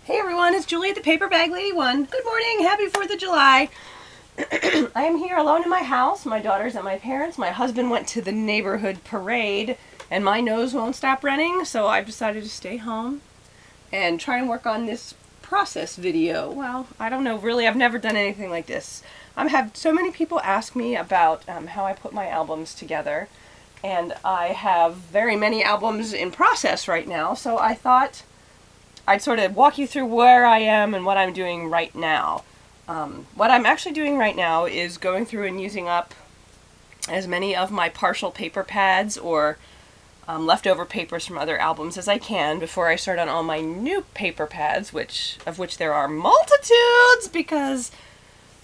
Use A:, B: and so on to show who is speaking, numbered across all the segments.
A: Hey everyone, it's Julie at the Paper Bag Lady One. Good morning, happy 4th of July. I am here alone in my house. My daughter's at my parents'. My husband went to the neighborhood parade and my nose won't stop running, so I've decided to stay home and try and work on this process video. Well, I don't know, really, I've never done anything like this. I've had so many people ask me about how I put my albums together, and I have very many albums in process right now, so I thought I'd sort of walk you through where I am and what I'm doing right now. What I'm actually doing right now is going through and using up as many of my partial paper pads or leftover papers from other albums as I can before I start on all my new paper pads, of which there are multitudes because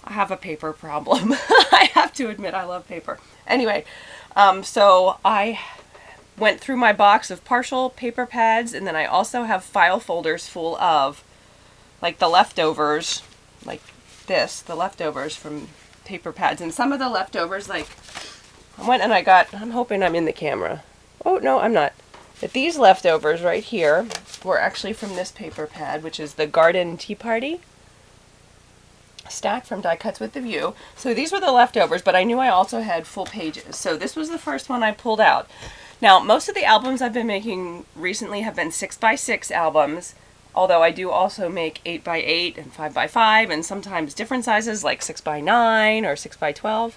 A: I have a paper problem. I have to admit I love paper. Anyway, so I went through my box of partial paper pads, and then I also have file folders full of like the leftovers, like this, the leftovers from paper pads. And some of the leftovers, like I went and I'm hoping I'm in the camera. Oh no, I'm not. But these leftovers right here were actually from this paper pad, which is the Garden Tea Party stack from Die Cuts with the View. So these were the leftovers, but I knew I also had full pages. So this was the first one I pulled out. Now, most of the albums I've been making recently have been 6x6 albums, although I do also make 8x8 and 5x5 and sometimes different sizes like 6x9 or 6x12.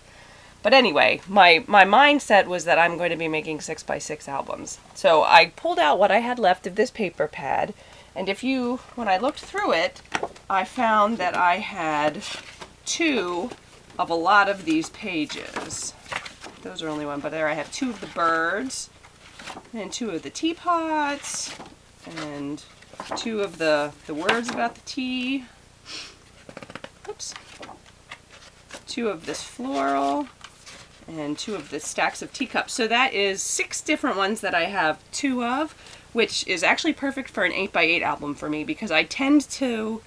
A: But anyway, my mindset was that I'm going to be making 6x6 albums. So I pulled out what I had left of this paper pad, and when I looked through it, I found that I had two of a lot of these pages. Those are only one, but there I have two of the birds, and two of the teapots, and two of the words about the tea. Oops. Two of this floral, and two of the stacks of teacups. So that is 6 different ones that I have 2 of, which is actually perfect for an 8x8 album for me because I tend to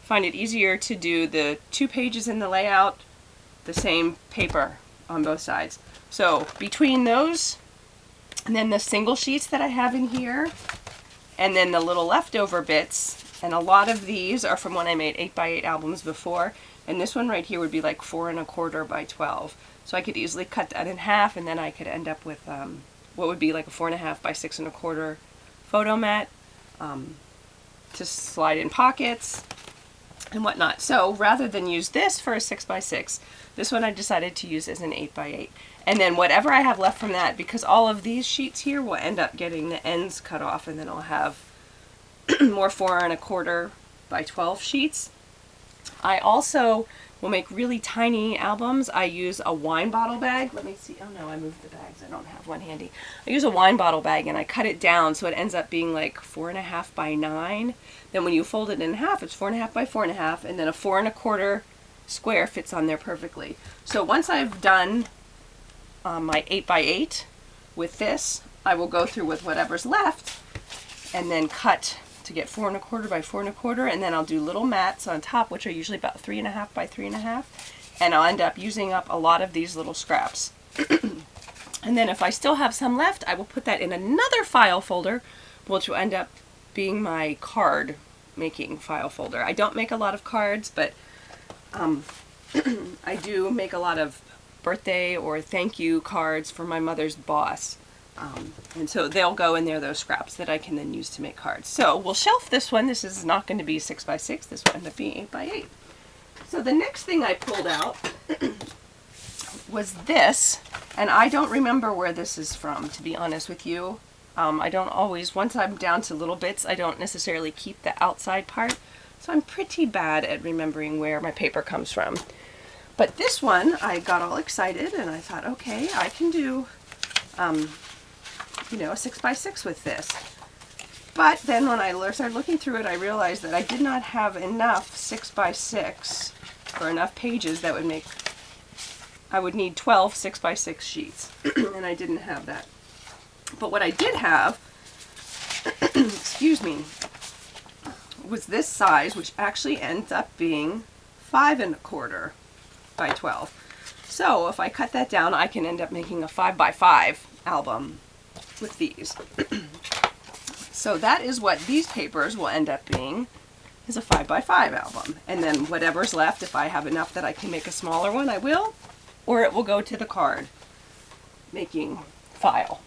A: find it easier to do the 2 pages in the layout, the same paper on both sides. So between those and then the single sheets that I have in here and then the little leftover bits, and a lot of these are from when I made 8x8 albums before, and this one right here would be like 4 1/4 by 12. So I could easily cut that in half and then I could end up with what would be like a 4 1/2 by 6 1/4 photo mat to slide in pockets and whatnot. So rather than use this for a 6x6, this one I decided to use as an 8x8. And then whatever I have left from that, because all of these sheets here will end up getting the ends cut off, and then I'll have more 4 1/4 by 12 sheets. I also will make really tiny albums. I use a wine bottle bag. Let me see. Oh no, I moved the bags. I don't have one handy. I use a wine bottle bag and I cut it down so it ends up being like 4 1/2 by 9. Then when you fold it in half, it's 4 1/2 by 4 1/2, and then a 4 1/4 square fits on there perfectly. So once I've done my 8x8 with this, I will go through with whatever's left and then cut to get 4 1/4 by 4 1/4, and then I'll do little mats on top, which are usually about 3 1/2 by 3 1/2, and I'll end up using up a lot of these little scraps. And then if I still have some left, I will put that in another file folder, which will end up being my card making file folder. I don't make a lot of cards, but I do make a lot of birthday or thank you cards for my mother's boss. And so they'll go in there, those scraps that I can then use to make cards. So we'll shelf this one. This is not going to be 6x6. This will end up being 8x8. So the next thing I pulled out was this, and I don't remember where this is from, to be honest with you. I don't always, once I'm down to little bits, I don't necessarily keep the outside part. So I'm pretty bad at remembering where my paper comes from. But this one, I got all excited and I thought, okay, I can do a 6x6 with this. But then when I started looking through it, I realized that I did not have enough 6x6 or enough pages that would make, I would need 12 6x6 sheets, and I didn't have that. But what I did have, excuse me, was this size, which actually ends up being 5 1/4 by 12. So if I cut that down, I can end up making a 5x5 album with these. So that is what these papers will end up being. is a 5x5 album. And then whatever's left, if I have enough that I can make a smaller one, I will, or it will go to the card making file.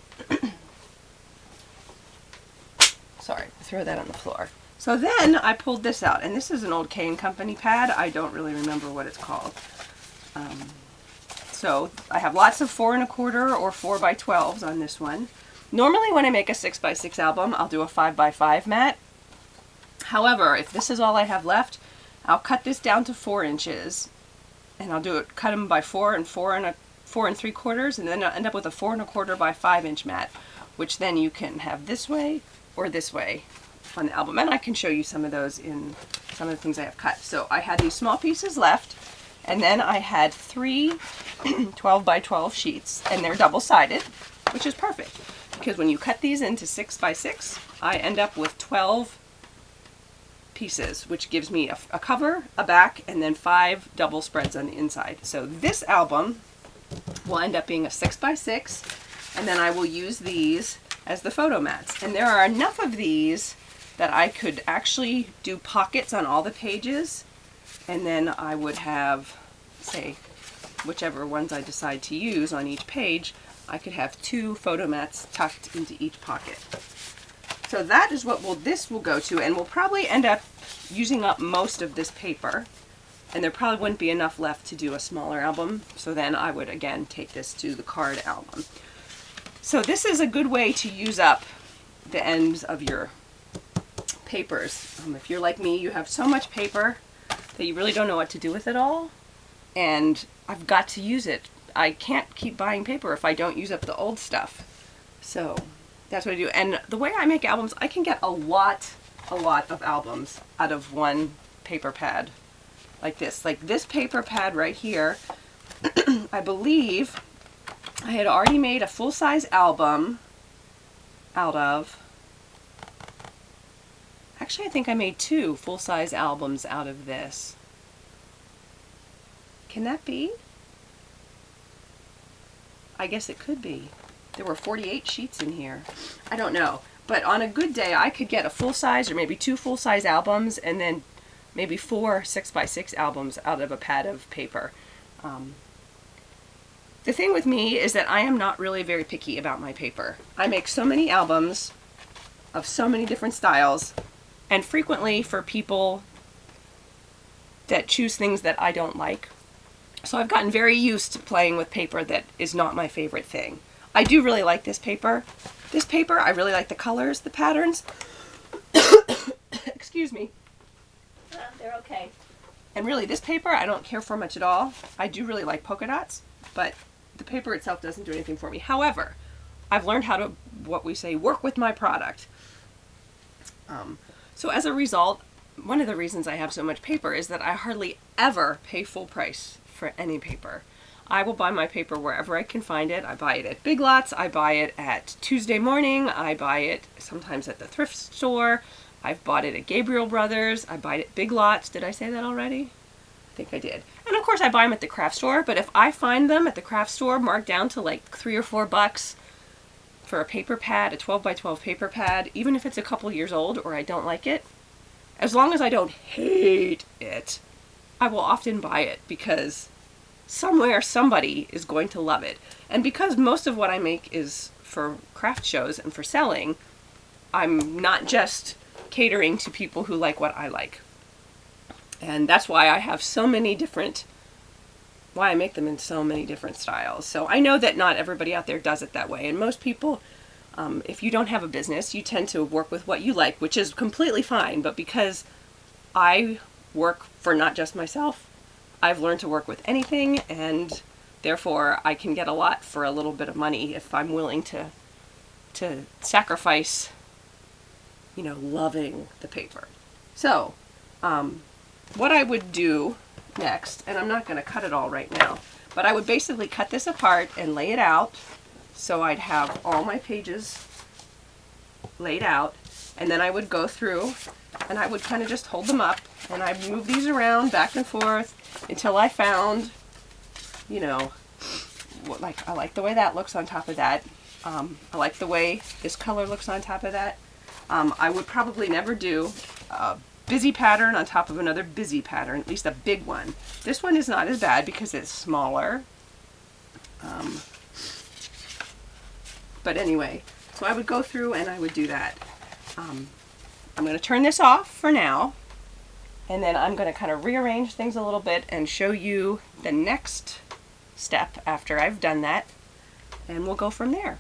A: Sorry, throw that on the floor. So then I pulled this out, and this is an old K & Company pad. I don't really remember what it's called. So I have lots of 4 1/4 or 4x12s on this one. Normally when I make a 6x6 album, I'll do a 5x5 mat. However, if this is all I have left, I'll cut this down to 4 inches, and I'll cut them by 4 and 4 3/4, and then I'll end up with a 4 1/4 by 5 inch mat, which then you can have this way or this way on the album. And I can show you some of those in some of the things I have cut. So I had these small pieces left, and then I had 3 12x12 sheets, and they're double-sided, which is perfect, because when you cut these into 6x6, I end up with 12 pieces, which gives me a cover, a back, and then 5 double spreads on the inside. So this album will end up being a 6x6, and then I will use these as the photo mats. And there are enough of these that I could actually do pockets on all the pages, and then I would have, say, whichever ones I decide to use on each page, I could have 2 photo mats tucked into each pocket. So that is what this will go to, and we'll probably end up using up most of this paper, and there probably wouldn't be enough left to do a smaller album, so then I would again take this to the card album. So this is a good way to use up the ends of your papers. If you're like me, you have so much paper that you really don't know what to do with it all, and I've got to use it. I can't keep buying paper if I don't use up the old stuff. So that's what I do. And the way I make albums, I can get a lot of albums out of one paper pad like this. Like this paper pad right here, I believe I had already made a full-size album out of, actually I think I made 2 full-size albums out of this. Can that be? I guess it could be. There were 48 sheets in here. I don't know. But on a good day, I could get a full-size or maybe 2 full-size albums, and then maybe 4 6x6 albums out of a pad of paper. The thing with me is that I am not really very picky about my paper. I make so many albums of so many different styles, and frequently for people that choose things that I don't like. So I've gotten very used to playing with paper that is not my favorite thing. I do really like this paper. This paper, I really like the colors, the patterns. Excuse me. They're okay. And really, this paper I don't care for much at all. I do really like polka dots, but the paper itself doesn't do anything for me. However, I've learned how to, what we say, work with my product. So as a result, one of the reasons I have so much paper is that I hardly ever pay full price for any paper. I will buy my paper wherever I can find it. I buy it at Big Lots, I buy it at Tuesday Morning, I buy it sometimes at the thrift store, I've bought it at Gabriel Brothers, I buy it at Big Lots. Did I say that already? I think I did. And of course I buy them at the craft store, but if I find them at the craft store marked down to like $3 or $4 for a paper pad, a 12x12 paper pad, even if it's a couple years old or I don't like it, as long as I don't hate it, I will often buy it, because somewhere somebody is going to love it. And because most of what I make is for craft shows and for selling, I'm not just catering to people who like what I like. And that's why I have so many different, why I make them in so many different styles. So I know that not everybody out there does it that way. And most people, if you don't have a business, you tend to work with what you like, which is completely fine. But because I work for not just myself, I've learned to work with anything, and therefore I can get a lot for a little bit of money if I'm willing to sacrifice, you know, loving the paper. So, what I would do next, and I'm not going to cut it all right now, but I would basically cut this apart and lay it out so I'd have all my pages laid out, and then I would go through and I would kind of just hold them up, and I'd move these around back and forth until I found, you know, like I like the way that looks on top of that. I like the way this color looks on top of that. I would probably never do busy pattern on top of another busy pattern, at least a big one. This one is not as bad because it's smaller. But anyway, so I would go through and I would do that. I'm going to turn this off for now, and then I'm going to kind of rearrange things a little bit and show you the next step after I've done that, and we'll go from there.